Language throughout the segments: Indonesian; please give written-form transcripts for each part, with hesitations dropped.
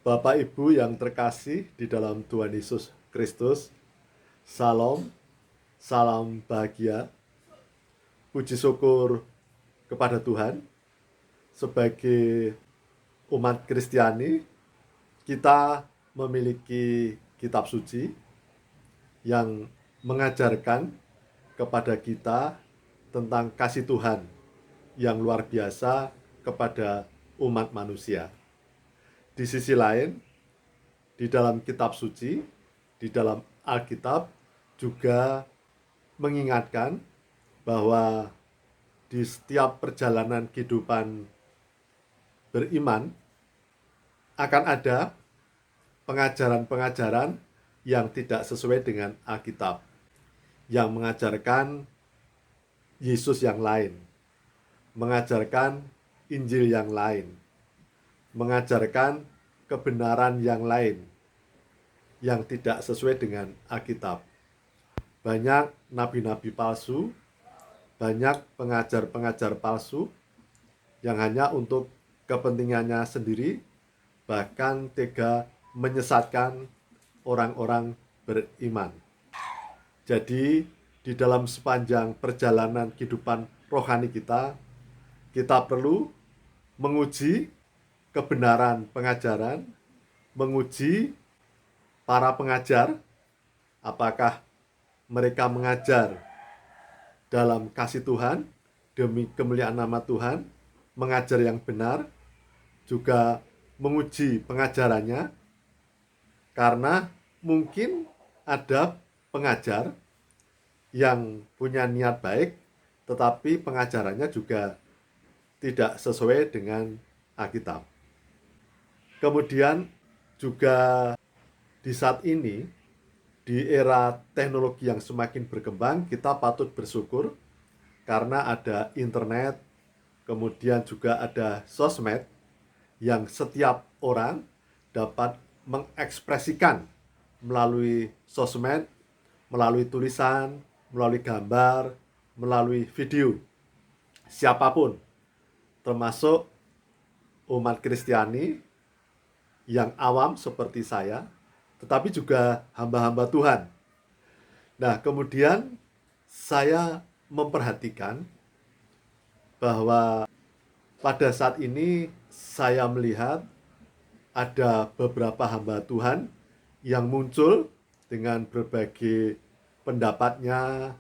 Bapak Ibu yang terkasih di dalam Tuhan Yesus Kristus, Salam, salam bahagia, puji syukur kepada Tuhan. Sebagai umat Kristiani, kita memiliki kitab suci yang mengajarkan kepada kita tentang kasih Tuhan yang luar biasa kepada umat manusia. Di sisi lain, di dalam kitab suci, di dalam Alkitab juga mengingatkan bahwa di setiap perjalanan kehidupan beriman akan ada pengajaran-pengajaran yang tidak sesuai dengan Alkitab, yang mengajarkan Yesus yang lain, mengajarkan Injil yang lain, mengajarkan kebenaran yang lain yang tidak sesuai dengan Alkitab. Banyak nabi-nabi palsu, banyak pengajar-pengajar palsu yang hanya untuk kepentingannya sendiri, bahkan tega menyesatkan orang-orang beriman. Jadi, di dalam sepanjang perjalanan kehidupan rohani kita, kita perlu menguji kebenaran pengajaran, menguji para pengajar, apakah mereka mengajar dalam kasih Tuhan, demi kemuliaan nama Tuhan, mengajar yang benar, juga menguji pengajarannya, karena mungkin ada pengajar yang punya niat baik, tetapi pengajarannya juga tidak sesuai dengan Alkitab. Kemudian juga di saat ini, di era teknologi yang semakin berkembang, kita patut bersyukur karena ada internet, kemudian juga ada sosmed yang setiap orang dapat mengekspresikan melalui sosmed, melalui tulisan, melalui gambar, melalui video. Siapapun, termasuk umat Kristiani yang awam seperti saya, tetapi juga hamba-hamba Tuhan. Nah, kemudian saya memperhatikan bahwa pada saat ini saya melihat ada beberapa hamba Tuhan yang muncul dengan berbagai pendapatnya,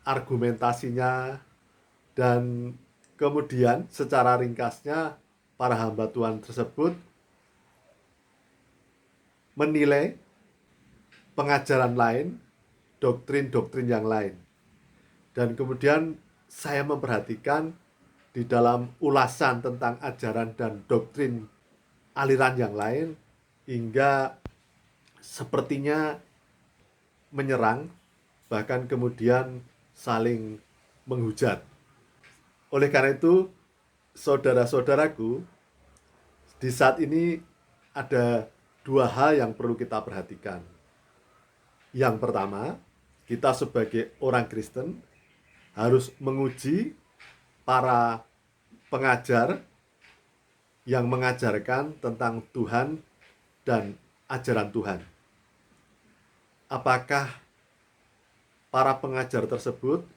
argumentasinya, dan kemudian secara ringkasnya para hamba Tuhan tersebut menilai pengajaran lain, doktrin-doktrin yang lain. Dan kemudian saya memperhatikan di dalam ulasan tentang ajaran dan doktrin aliran yang lain, hingga sepertinya menyerang, bahkan kemudian saling menghujat. Oleh karena itu, saudara-saudaraku, di saat ini ada dua hal yang perlu kita perhatikan. Yang pertama, kita sebagai orang Kristen harus menguji para pengajar yang mengajarkan tentang Tuhan dan ajaran Tuhan. Apakah para pengajar tersebut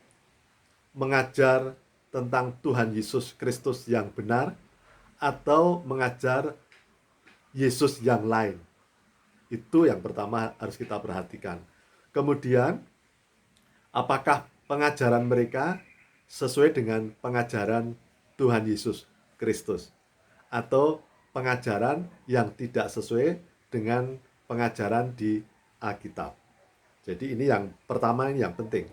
mengajar tentang Tuhan Yesus Kristus yang benar, atau mengajar Yesus yang lain? Itu yang pertama harus kita perhatikan. Kemudian, apakah pengajaran mereka sesuai dengan pengajaran Tuhan Yesus Kristus, atau pengajaran yang tidak sesuai dengan pengajaran di Alkitab? Jadi ini yang pertama, ini yang penting.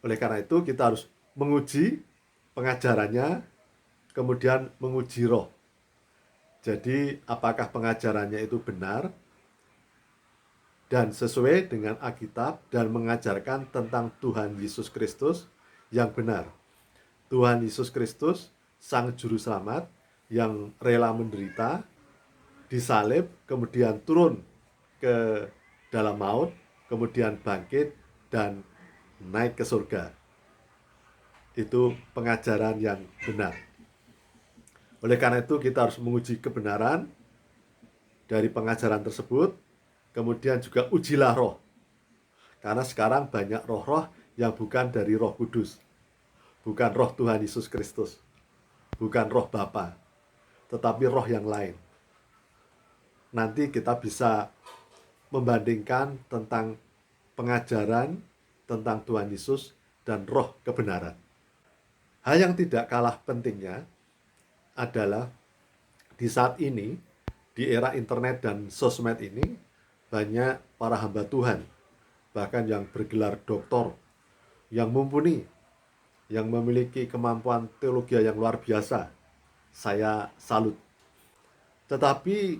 Oleh karena itu kita harus menguji pengajarannya, kemudian menguji roh. Jadi apakah pengajarannya itu benar dan sesuai dengan Alkitab dan mengajarkan tentang Tuhan Yesus Kristus yang benar. Tuhan Yesus Kristus, Sang Juru Selamat, yang rela menderita, disalib, kemudian turun ke dalam maut, kemudian bangkit dan naik ke surga. Itu pengajaran yang benar. Oleh karena itu kita harus menguji kebenaran dari pengajaran tersebut, kemudian juga ujilah roh. Karena sekarang banyak roh-roh yang bukan dari Roh Kudus, bukan roh Tuhan Yesus Kristus, bukan roh Bapa, tetapi roh yang lain. Nanti kita bisa membandingkan tentang pengajaran tentang Tuhan Yesus dan roh kebenaran. Hal yang tidak kalah pentingnya adalah di saat ini, di era internet dan sosmed ini, banyak para hamba Tuhan, bahkan yang bergelar doktor, yang mumpuni, yang memiliki kemampuan teologi yang luar biasa. Saya salut. Tetapi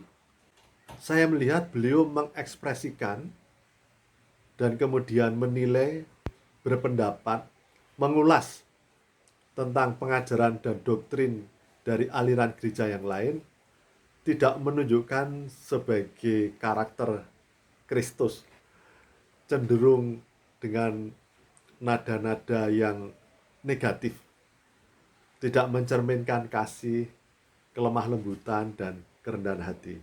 saya melihat beliau mengekspresikan dan kemudian menilai, berpendapat, mengulas tentang pengajaran dan doktrin dari aliran gereja yang lain, tidak menunjukkan sebagai karakter Kristus, cenderung dengan nada-nada yang negatif, tidak mencerminkan kasih, kelemah lembutan, dan kerendahan hati.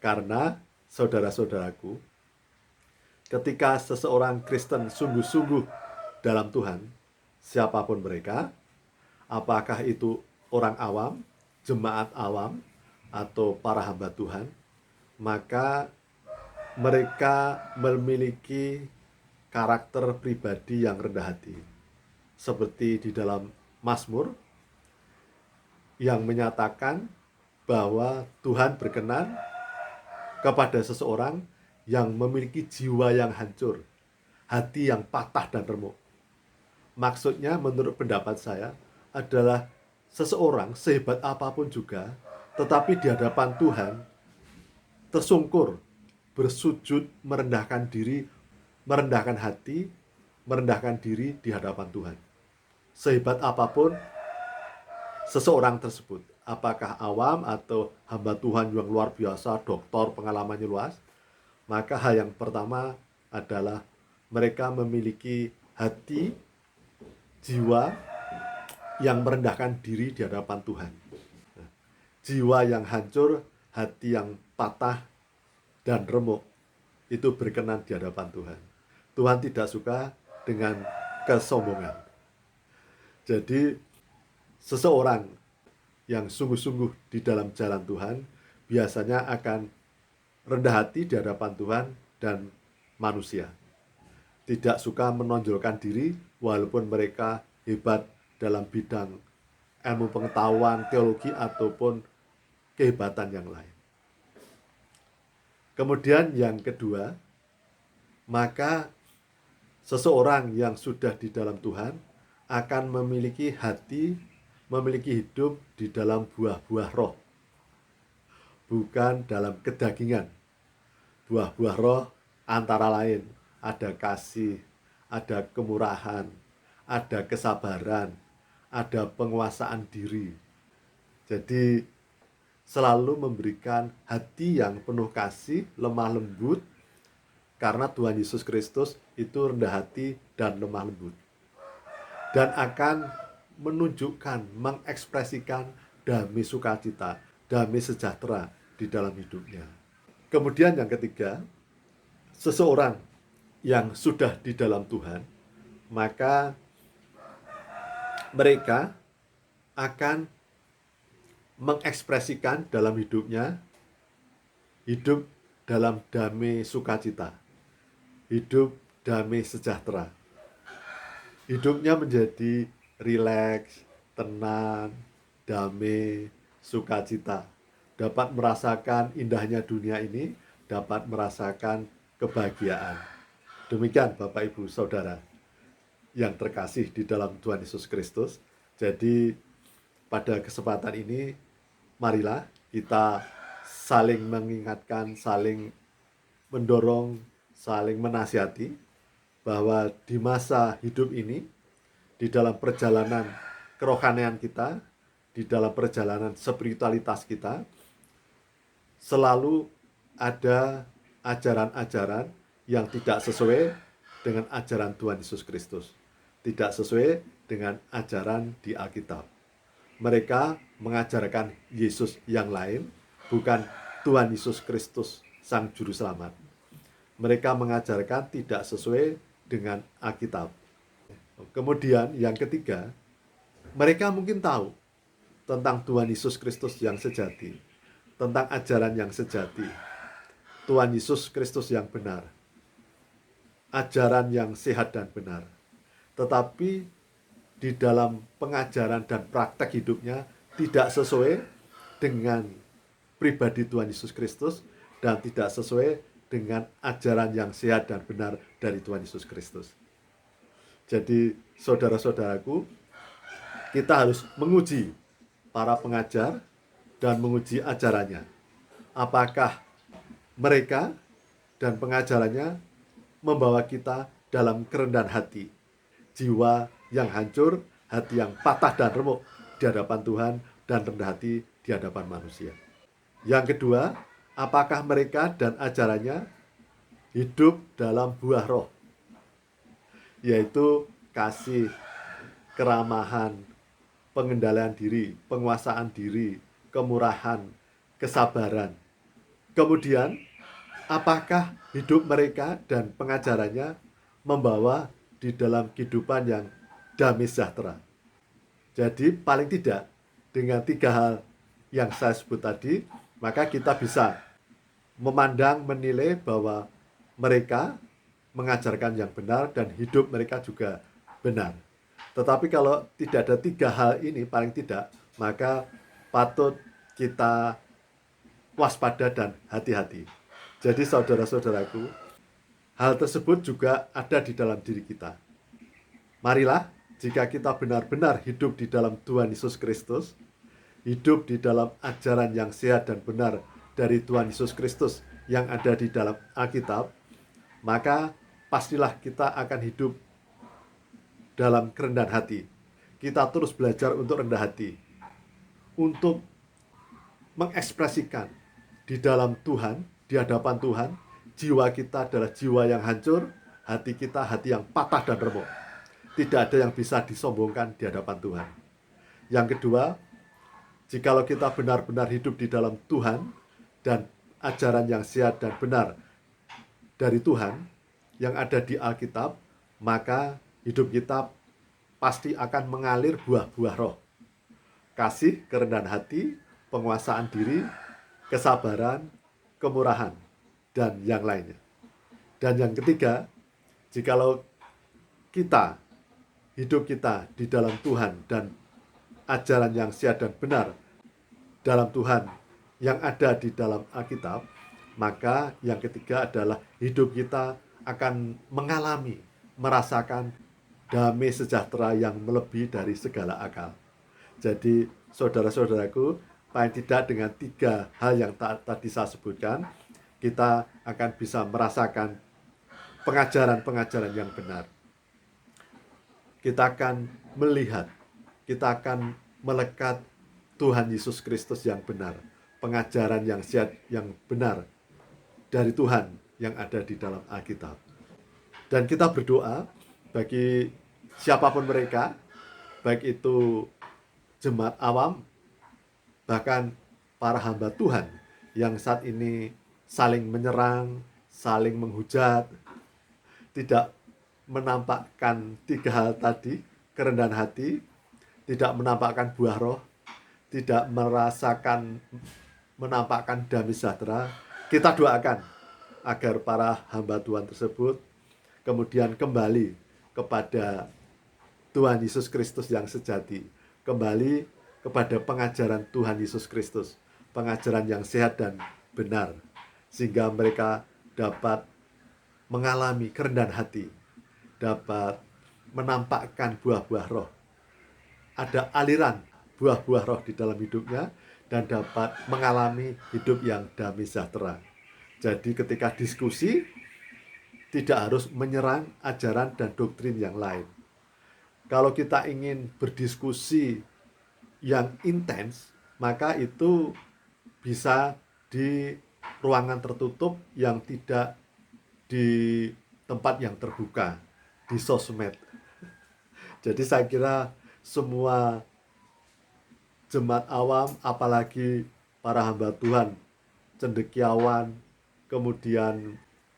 Karena, saudara-saudaraku, ketika seseorang Kristen sungguh-sungguh dalam Tuhan, siapapun mereka, apakah itu orang awam, jemaat awam, atau para hamba Tuhan, maka mereka memiliki karakter pribadi yang rendah hati. Seperti di dalam Mazmur yang menyatakan bahwa Tuhan berkenan kepada seseorang yang memiliki jiwa yang hancur, hati yang patah dan remuk. Maksudnya menurut pendapat saya adalah seseorang sehebat apapun juga, tetapi di hadapan Tuhan tersungkur, bersujud, merendahkan diri, merendahkan hati, merendahkan diri di hadapan Tuhan. Sehebat apapun seseorang tersebut, apakah awam atau hamba Tuhan yang luar biasa, doktor, pengalamannya luas, maka hal yang pertama adalah mereka memiliki hati, jiwa yang merendahkan diri di hadapan Tuhan. Jiwa yang hancur, hati yang patah dan remuk, itu berkenan di hadapan Tuhan. Tuhan tidak suka dengan kesombongan. Jadi seseorang yang sungguh-sungguh di dalam jalan Tuhan biasanya akan rendah hati di hadapan Tuhan dan manusia. Tidak suka menonjolkan diri walaupun mereka hebat dalam bidang ilmu pengetahuan, teologi, ataupun kehebatan yang lain. Kemudian yang kedua, maka seseorang yang sudah di dalam Tuhan akan memiliki hati, memiliki hidup di dalam buah-buah roh, bukan dalam kedagingan. Buah-buah roh antara lain ada kasih, ada kemurahan, ada kesabaran, ada penguasaan diri. Jadi selalu memberikan hati yang penuh kasih, lemah lembut, karena Tuhan Yesus Kristus itu rendah hati dan lemah lembut. Dan akan menunjukkan, mengekspresikan damai sukacita, damai sejahtera di dalam hidupnya. Kemudian yang ketiga, seseorang yang sudah di dalam Tuhan, maka mereka akan mengekspresikan dalam hidupnya, hidup dalam damai sukacita, hidup damai sejahtera. Hidupnya menjadi rileks, tenang, damai, sukacita. Dapat merasakan indahnya dunia ini, dapat merasakan kebahagiaan. Demikian Bapak Ibu Saudara yang terkasih di dalam Tuhan Yesus Kristus. Jadi pada kesempatan ini, marilah kita saling mengingatkan, saling mendorong, saling menasihati bahwa di masa hidup ini, di dalam perjalanan kerohanian kita, di dalam perjalanan spiritualitas kita, selalu ada ajaran-ajaran yang tidak sesuai dengan ajaran Tuhan Yesus Kristus, tidak sesuai dengan ajaran di Alkitab. Mereka mengajarkan Yesus yang lain, bukan Tuhan Yesus Kristus, Sang Juru Selamat. Mereka mengajarkan tidak sesuai dengan Alkitab. Kemudian yang ketiga, mereka mungkin tahu tentang Tuhan Yesus Kristus yang sejati, tentang ajaran yang sejati, Tuhan Yesus Kristus yang benar, ajaran yang sehat dan benar. Tetapi di dalam pengajaran dan praktek hidupnya tidak sesuai dengan pribadi Tuhan Yesus Kristus dan tidak sesuai dengan ajaran yang sehat dan benar dari Tuhan Yesus Kristus. Jadi saudara-saudaraku, kita harus menguji para pengajar dan menguji ajarannya. Apakah mereka dan pengajarannya membawa kita dalam kerendahan hati, jiwa yang hancur, hati yang patah dan remuk di hadapan Tuhan, dan rendah hati di hadapan manusia. Yang kedua, apakah mereka dan ajarannya hidup dalam buah roh, yaitu kasih, keramahan, pengendalian diri, penguasaan diri, kemurahan, kesabaran. Kemudian, apakah hidup mereka dan pengajarannya membawa di dalam kehidupan yang damai sejahtera? Jadi paling tidak dengan 3 hal yang saya sebut tadi, maka kita bisa memandang, menilai bahwa mereka mengajarkan yang benar dan hidup mereka juga benar. Tetapi kalau tidak ada 3 hal ini, paling tidak, maka patut kita waspada dan hati-hati. Jadi saudara-saudaraku, hal tersebut juga ada di dalam diri kita. Marilah, jika kita benar-benar hidup di dalam Tuhan Yesus Kristus, hidup di dalam ajaran yang sehat dan benar dari Tuhan Yesus Kristus yang ada di dalam Alkitab, maka pastilah kita akan hidup dalam kerendahan hati. Kita terus belajar untuk rendah hati, untuk mengekspresikan di dalam Tuhan, di hadapan Tuhan, jiwa kita adalah jiwa yang hancur, hati kita hati yang patah dan remuk. Tidak ada yang bisa disombongkan di hadapan Tuhan. Yang kedua, jikalau kita benar-benar hidup di dalam Tuhan dan ajaran yang sehat dan benar dari Tuhan yang ada di Alkitab, maka hidup kita pasti akan mengalir buah-buah roh. Kasih, kerendahan hati, penguasaan diri, kesabaran, kemurahan, dan yang lainnya. Dan yang ketiga, jikalau kita, hidup kita di dalam Tuhan dan ajaran yang sehat dan benar dalam Tuhan yang ada di dalam Alkitab, maka yang ketiga adalah hidup kita akan mengalami, merasakan damai sejahtera yang melebihi dari segala akal. Jadi saudara-saudaraku, paling tidak dengan 3 hal yang tadi saya sebutkan, kita akan bisa merasakan pengajaran-pengajaran yang benar. Kita akan melihat, kita akan melekat Tuhan Yesus Kristus yang benar, pengajaran yang sehat, yang benar dari Tuhan yang ada di dalam Alkitab. Dan kita berdoa bagi siapapun mereka, baik itu jemaat awam, bahkan para hamba Tuhan yang saat ini saling menyerang, saling menghujat, tidak menampakkan 3 hal tadi, kerendahan hati, tidak menampakkan buah roh, tidak menampakkan damai sejahtera. Kita doakan agar para hamba Tuhan tersebut kemudian kembali kepada Tuhan Yesus Kristus yang sejati, kembali kepada pengajaran Tuhan Yesus Kristus, pengajaran yang sehat dan benar, sehingga mereka dapat mengalami kerendahan hati, dapat menampakkan buah-buah roh, ada aliran buah-buah roh di dalam hidupnya, dan dapat mengalami hidup yang damai sejahtera. Jadi ketika diskusi, tidak harus menyerang ajaran dan doktrin yang lain. Kalau kita ingin berdiskusi yang intens, maka itu bisa di ruangan tertutup yang tidak di tempat yang terbuka, di sosmed. Jadi saya kira semua jemaat awam, apalagi para hamba Tuhan cendekiawan, kemudian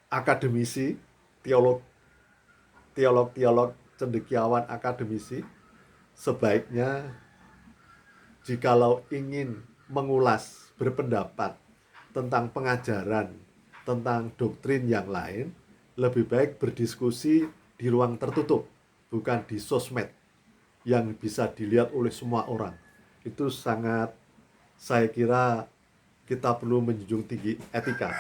akademisi, teolog, cendekiawan, akademisi, sebaiknya jikalau ingin mengulas, berpendapat tentang pengajaran, tentang doktrin yang lain, lebih baik berdiskusi di ruang tertutup, bukan di sosmed yang bisa dilihat oleh semua orang. Itu sangat, saya kira kita perlu menjunjung tinggi etika.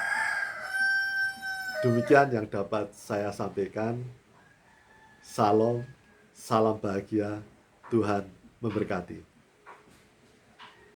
Demikian yang dapat saya sampaikan. Salam, salam bahagia, Tuhan memberkati.